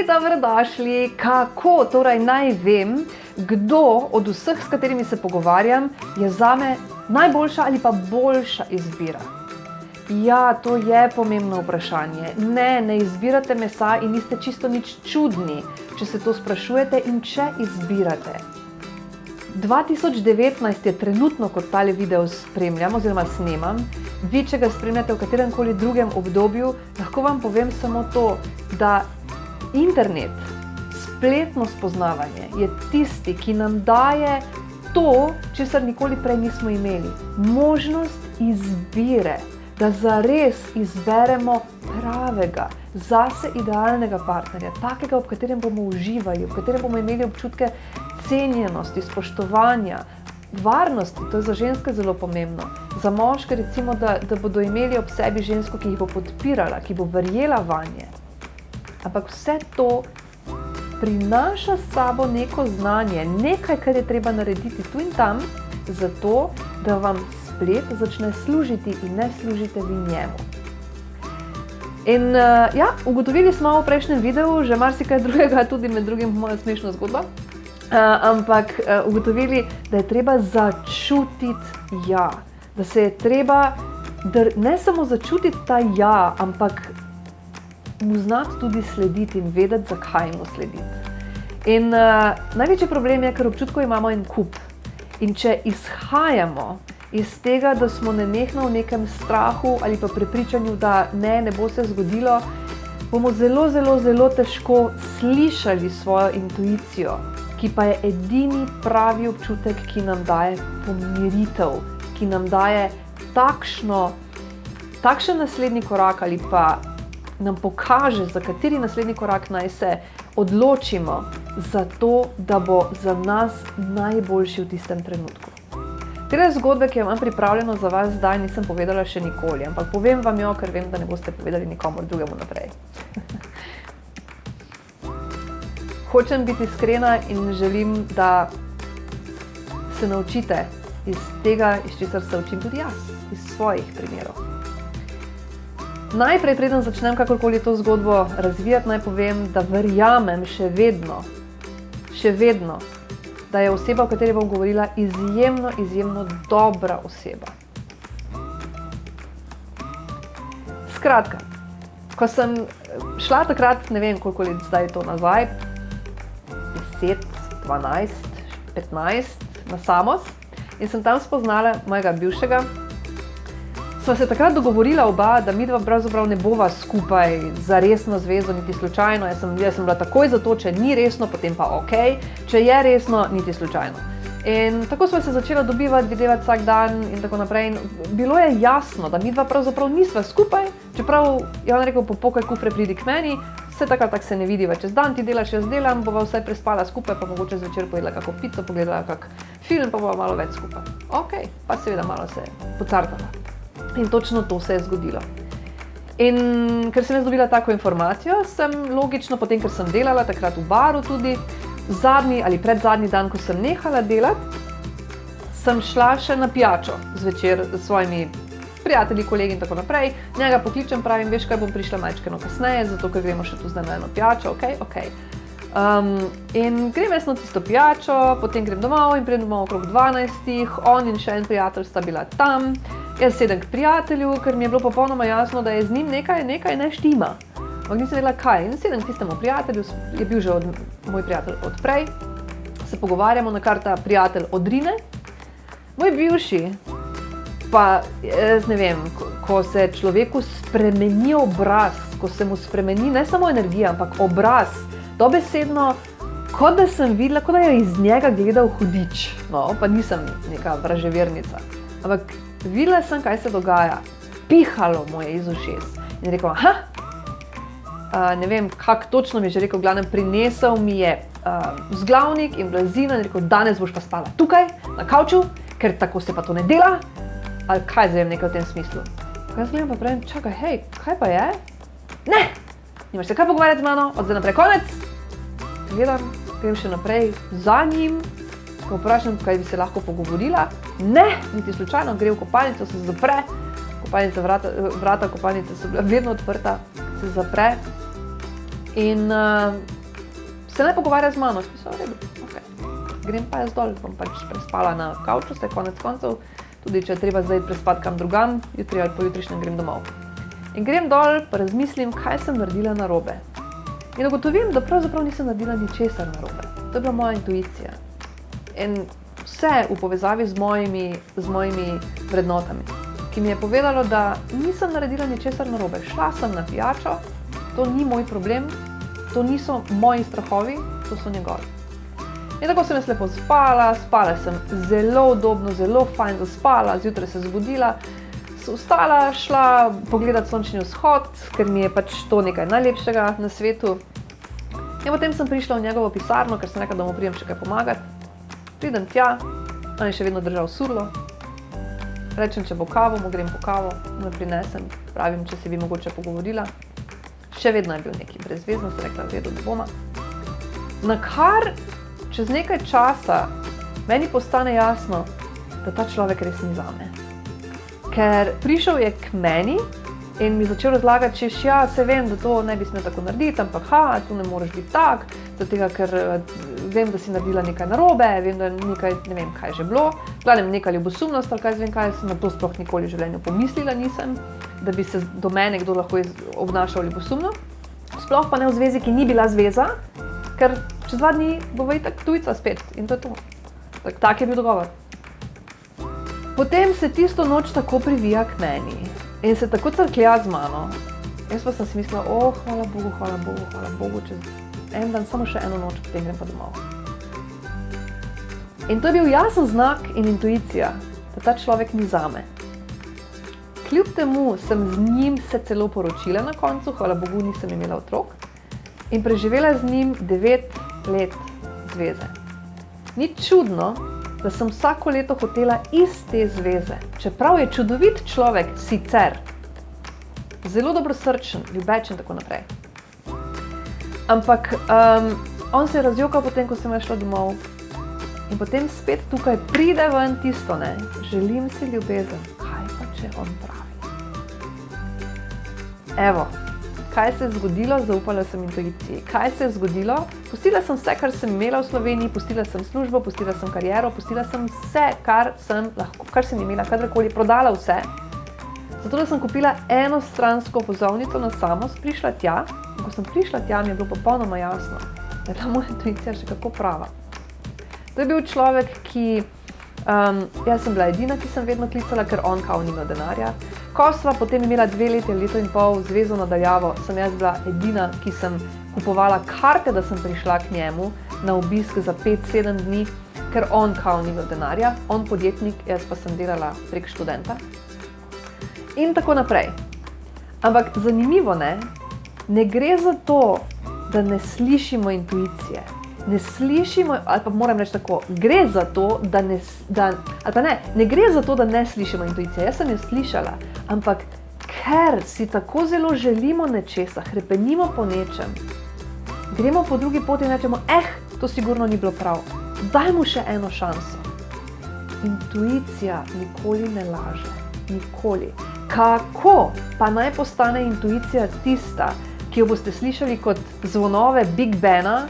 dobrodošli. Kako torej naj vem, kdo od vseh, s katerimi se pogovarjam, je zame najboljša ali pa boljša izbira? Ja, to je pomembno vprašanje. Ne izbirate mesa in niste čisto nič čudni, če se to sprašujete in če izbirate. 2019 je trenutno, kot tale video spremljam oziroma snemam. Vi, če ga spremljate v kateremkoli drugem obdobju, lahko vam povem samo to, da internet, spletno spoznavanje je tisti, ki nam daje to, česar nikoli prej nismo imeli. Možnost izbire, da zares izberemo pravega, zase idealnega partnerja, takega, ob katerem bomo uživali, ob katerem bomo imeli občutke cenjenosti, spoštovanja, varnosti. To je za ženske zelo pomembno. Za moške recimo, da bodo imeli ob sebi žensko, ki jih bo podpirala, ki bo verjela vanje. Ampak vse to prinaša s sabo neko znanje, nekaj, kar je treba narediti tu in tam, zato, da vam splet začne služiti in ne služite vi njemu. In ugotovili smo v prejšnjem videu že marsikaj drugega, tudi med drugim moja smešna zgodba, ampak ugotovili, da je treba začutiti ja, da se je treba ne samo začutiti ta ja, ampak mu znati tudi slediti in vedeti, zakaj mu slediti. In največji problem je, ker občutkov imamo en kup. In če izhajamo iz tega, da smo nenehno v nekem strahu ali pa prepričanju, da ne bo se zgodilo, bomo zelo težko slišali svojo intuicijo, ki pa je edini pravi občutek, ki nam daje pomiritev, ki nam daje takšen naslednji korak ali pa nam pokaže, za kateri naslednji korak naj se odločimo, zato da bo za nas najboljši v tistem trenutku. Te zgodbe, ki jo imam pripravljeno za vas zdaj, nisem povedala še nikoli, ampak povem vam jo, ker vem, da ne boste povedali nikomur drugemu naprej. Hočem biti iskrena in želim, da se naučite iz tega, iz česar se učim tudi jaz, iz svojih primerov. Najprej, preden začnem kakorkoli to zgodbo razvijati, naj povem, da verjamem še vedno, da je oseba, o kateri bom govorila, izjemno dobra oseba. Skratka, ko sem šla takrat, ne vem koliko let zdaj je to nazaj, 10, 12, 15, na Samos, in sem tam spoznala mojega bivšega. Sva se takrat dogovorila oba, da midva pravzaprav ne bova skupaj za resno zvezo, niti slučajno. Jaz sem bila takoj za to, če ni resno, potem pa okej, če je resno, niti slučajno. In tako sva se začela dobivati, videvati vsak dan in tako naprej. In bilo je jasno, da midva pravzaprav nisva skupaj, čeprav je on rekel, popokaj kufre, pridi k meni, vse takrat se ne vidiva čez dan, ti delaš, jaz delam, bova vsaj prespala skupaj, pa mogoče zvečer pojedla kako pico, pogledala kak film, pa bova malo več skupaj. Okej, pa seveda malo se pocartala. In točno to se je zgodilo. In ker sem jaz dobila tako informacijo, sem logično, potem, ker sem delala takrat v baru tudi, zadnji ali predzadnji dan, ko sem nehala delati, sem šla še na pijačo zvečer s svojimi prijatelji, kolegi in tako naprej. Njega pokličem, pravim, veš kaj, bom prišla majčkeno kasneje, zato ker gremo še tu zdaj na eno pijačo, okej. In grem jaz na tisto pijačo, potem grem domov in pridem domov okrog 12, on in še en prijatelj sta bila tam. Jaz sedem k prijatelju, ker mi je bilo popolnoma jasno, da je z njim nekaj ne štima. Ampak nisem vedela kaj. In sedem k tistemu prijatelju, je bil že moj prijatelj od prej, se pogovarjamo, na kar ta prijatelj odrine. Moj bivši, pa jaz ne vem, ko se človeku spremeni obraz, ko se mu spremeni ne samo energija, ampak obraz, dobesedno, kot da sem videla, kot da je iz njega gledal hudič. No, pa nisem neka vraževernica. Ampak videla sem, kaj se dogaja. Pihalo mu je iz ušes. In je rekel, ne vem, kak točno mi je že rekel, glavnem prinesel mi je vzglavnik in blazino in rekel, danes boš pa spala tukaj, na kavču, ker tako se pa to ne dela. Ali kaj zdaj nekaj v tem smislu. Kaj jaz gledam pa pravim, čakaj, hej, kaj pa je? Ne! Nimaš se kaj pogovarjati z mano, od zdaj naprej konec. Gledam, grem še naprej za njim, ko vprašam, kaj bi se lahko pogovorila. Ne, niti slučajno, gre v kopalnico, se zapre. Vrata kopalnice so bila vedno odprta, se zapre. In se ne pogovarja z mano, spisal, v redu, okay. Grem pa jaz dol, bom pač prespala na kavču, se konec koncev, tudi če je treba zdaj prespati kam drugam, jutri ali pojutrišnjem grem domov. In grem dol, pa razmislim, kaj sem naredila narobe. In ugotovim, da pravzaprav nisem naredila ničesar narobe. To je bila moja intuicija. In vse v povezavi z mojimi vrednotami, ki mi je povedalo, da nisem naredila ničesar narobe. Šla sem na pijačo, to ni moj problem, to niso moji strahovi, to so njegovi. In tako sem jaz lepo spala sem zelo udobno, zelo fajn zaspala, zjutraj se zbudila, vstala, šla pogledat sončni vzhod, ker mi je pač to nekaj najlepšega na svetu. In potem sem prišla v njegovo pisarno, ker sem rekla, da mu pridem še kaj pomagati. Pridem tja, on je še vedno držal surlo. Rečem, če bo kavo, mu grem po kavo, mu prinesem, pravim, če si bi mogoče pogovorila. Še vedno je bil neki brezvezno, sem rekla, vedo, da boma. Na kar čez nekaj časa meni postane jasno, da ta človek res ni zame. Ker prišel je k meni in mi začel razlagati, češ, ja, se vem, da to ne bi smel tako narediti, ampak tu ne moreš biti tak, zato ker vem, da si naredila nekaj narobe, vem, da nekaj, ne vem, kaj je že bilo, glavnem neka ljubosumnost ali kaj zvem kaj, sem na to sploh nikoli v življenju pomislila nisem, da bi se do mene kdo lahko obnašal ljubosumno. Sploh pa ne v zvezi, ki ni bila zveza, ker čez 2 dni bova itak tujca spet in to je to. Tak je bil dogovor. Potem se tisto noč tako privija k meni in se tako crklja z mano. Jaz pa sem si mislila, hvala Bogu, čez en dan, samo še eno noč, potem grem pa domov. In to je bil jasen znak in intuicija, da ta človek ni zame. Kljub temu sem z njim se celo poročila na koncu, hvala Bogu nisem imela otrok, in preživela z njim 9 let zveze. Ni čudno, da sem vsako leto hotela iz te zveze, čeprav je čudovit človek sicer, zelo dobrosrčen, ljubečen in tako naprej. Ampak on se je razjokal potem, ko sem šla domov in potem spet tukaj pride ven tisto, ne, želim si ljubezen, kaj pa če on pravi. Evo, kaj se je zgodilo, zaupala sem intuiciji. Kaj se je zgodilo? Pustila sem vse, kar sem imela v Sloveniji, pustila sem službo, pustila sem kariero, pustila sem vse, kar sem imela, kadarkoli, prodala vse. Zato, da sem kupila enostransko vozovnico na Samos, prišla tja, in ko sem prišla tja, mi je bilo popolnoma jasno, da je ta moja intuicija še kako prava. To je bil človek, ki, jaz sem bila edina, ki sem vedno klicala, ker on kao ni imel denarja. Ko sva potem imela 2 leti, leto in pol zvezo nadaljavo, sem jaz bila edina, ki sem kupovala karte, da sem prišla k njemu na obisk za 5-7 dni, ker on kao ni imel denarja, on podjetnik, jaz pa sem delala prek študenta. In tako naprej. Ampak zanimivo, ne gre za to, da ne slišimo intuicije. Ne slišimo, ali pa moram reči tako, gre za to, da ne gre za to, da ne slišimo intuicije. Jaz sem jo slišala, ampak ker si tako zelo želimo nečesa, hrepenimo po nečem, gremo po drugi poti in rečemo, to sigurno ni bilo prav, daj mu še eno šanso. Intuicija nikoli ne laže, nikoli. Kako pa naj postane intuicija tista, ki jo boste slišali kot zvonove Big Bena,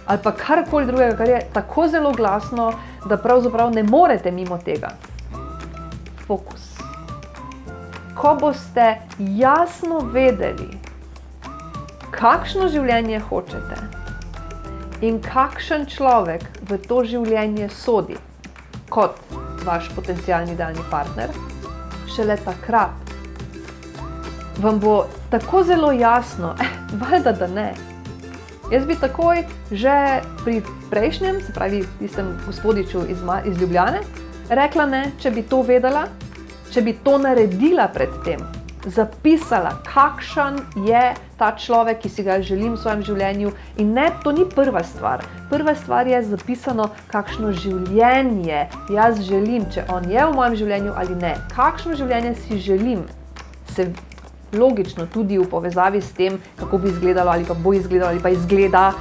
ali pa karkoli drugega, kar je tako zelo glasno, da pravzaprav ne morete mimo tega. Fokus. Ko boste jasno vedeli, kakšno življenje hočete in kakšen človek v to življenje sodi kot vaš potencialni idealni partner, šele takrat vam bo tako zelo jasno, valjda da ne. Jaz bi takoj že pri prejšnjem, se pravi tistem gospodiču iz Ljubljane, rekla ne, če bi to vedela, če bi to naredila pred tem, zapisala, kakšen je ta človek, ki si ga želim v svojem življenju. In ne, to ni prva stvar. Prva stvar je zapisano, kakšno življenje jaz želim, če on je v mojem življenju ali ne. Kakšno življenje si želim, se logično tudi v povezavi s tem, kako bi izgledalo ali pa bo izgledalo ali pa izgleda,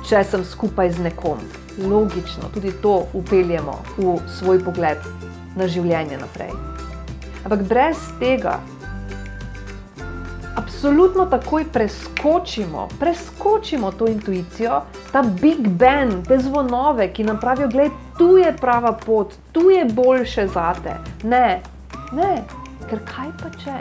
če sem skupaj z nekom. Logično, tudi to vpeljemo v svoj pogled na življenje naprej. Ampak brez tega absolutno takoj preskočimo to intuicijo, ta Big Bang, te zvonove, ki nam pravijo, glej, tu je prava pot, tu je boljše zate. Ne, ker kaj pa če?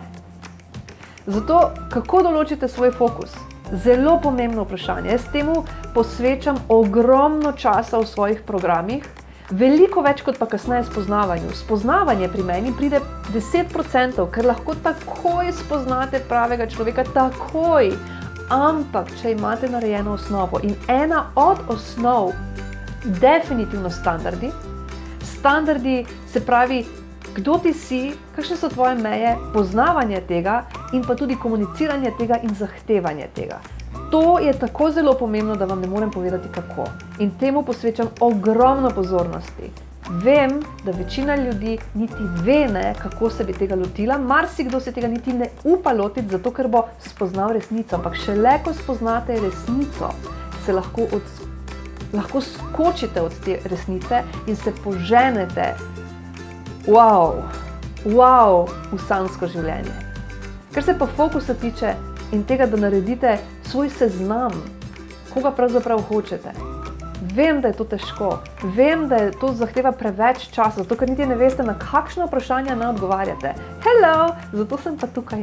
Zato, kako določite svoj fokus? Zelo pomembno vprašanje. Jaz temu posvečam ogromno časa v svojih programih, veliko več kot pa kasneje spoznavanju. Spoznavanje pri meni pride 10%, ker lahko takoj spoznate pravega človeka, takoj. Ampak, če imate narejeno osnovo in ena od osnov, definitivno standardi, se pravi, kdo ti si, kakšne so tvoje meje, poznavanje tega in pa tudi komuniciranje tega in zahtevanje tega. To je tako zelo pomembno, da vam ne morem povedati kako. In temu posvečam ogromno pozornosti. Vem, da večina ljudi niti ve ne, kako se bi tega lotila, marsikdo se tega niti ne upa lotiti, zato ker bo spoznal resnico. Ampak šele, ko spoznate resnico, se lahko skočite od te resnice in se poženete v sanjsko življenje. Kar se pa fokusa tiče in tega, da naredite svoj seznam, koga pravzaprav hočete. Vem, da je to težko, vem, da je to zahteva preveč časa, zato ker niti ne veste, na kakšno vprašanje ne odgovarjate. Hello, zato sem pa tukaj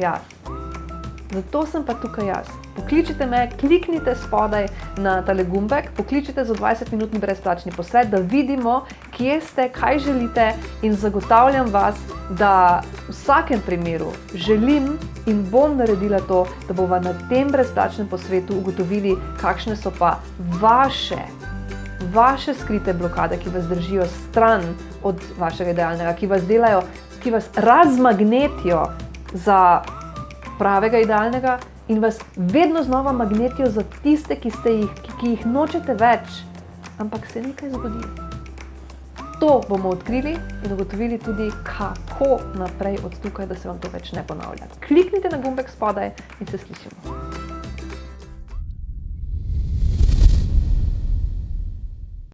jaz. Pokličite me, kliknite spodaj na tale gumbek, pokličite za 20-minutni brezplačni posvet, da vidimo, kje ste, kaj želite in zagotavljam vas, da v vsakem primeru želim in bom naredila to, da bova na tem brezplačnem posvetu ugotovili, kakšne so pa vaše skrite blokade, ki vas držijo stran od vašega idealnega, ki vas razmagnetijo za pravega idealnega in vas vedno znova magnetijo za tiste, ki jih nočete več, ampak se nekaj zgodi. To bomo odkrili in ugotovili tudi, kako naprej od tukaj, da se vam to več ne ponavlja. Kliknite na gumbek spodaj in se slišimo.